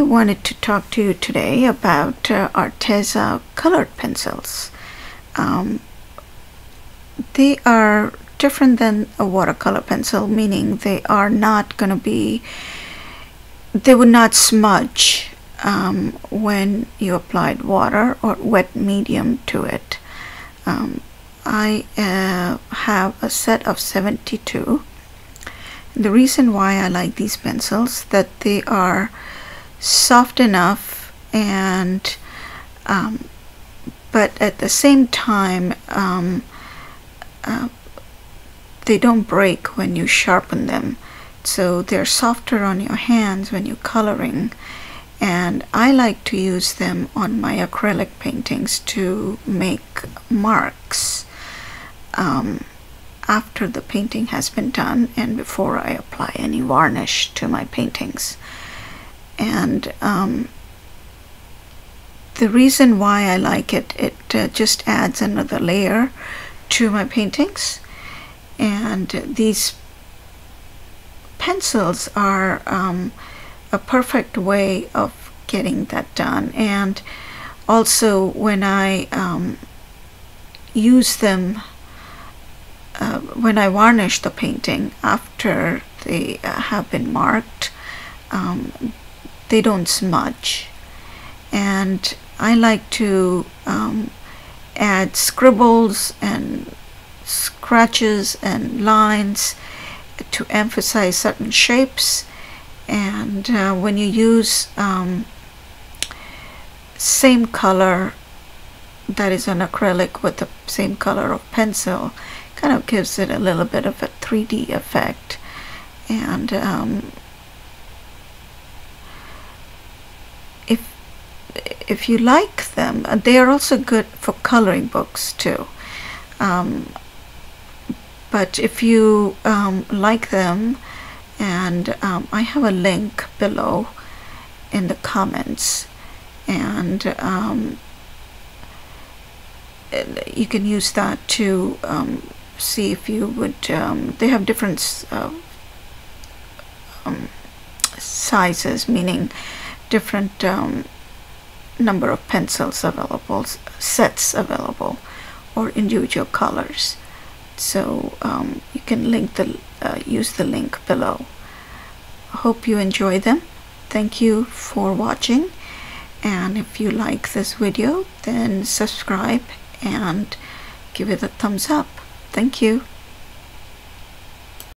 I wanted to talk to you today about Arteza colored pencils. They are different than a watercolor pencil, meaning they are not going to be, they would not smudge when you applied water or wet medium to it. I have a set of 72. The reason why I like these pencils that they are soft enough and but at the same time they don't break when you sharpen them, so they're softer on your hands when you're coloring, and I like to use them on my acrylic paintings to make marks after the painting has been done and before I apply any varnish to my paintings. And the reason why I like it, it just adds another layer to my paintings. And these pencils are a perfect way of getting that done. And also when I use them, when I varnish the painting after they have been marked, they don't smudge. And I like to add scribbles and scratches and lines to emphasize certain shapes. And when you use same color that is an acrylic with the same color of pencil, kind of gives it a little bit of a 3D effect. And if you like them, they are also good for coloring books too. But if you like them, and I have a link below in the comments, and you can use that to see if you would, they have different sizes, meaning different number of pencils available, sets available, or individual colors. So you can link use the link below. Hope you enjoy them. Thank you for watching, and if you like this video, then subscribe and give it a thumbs up. Thank you.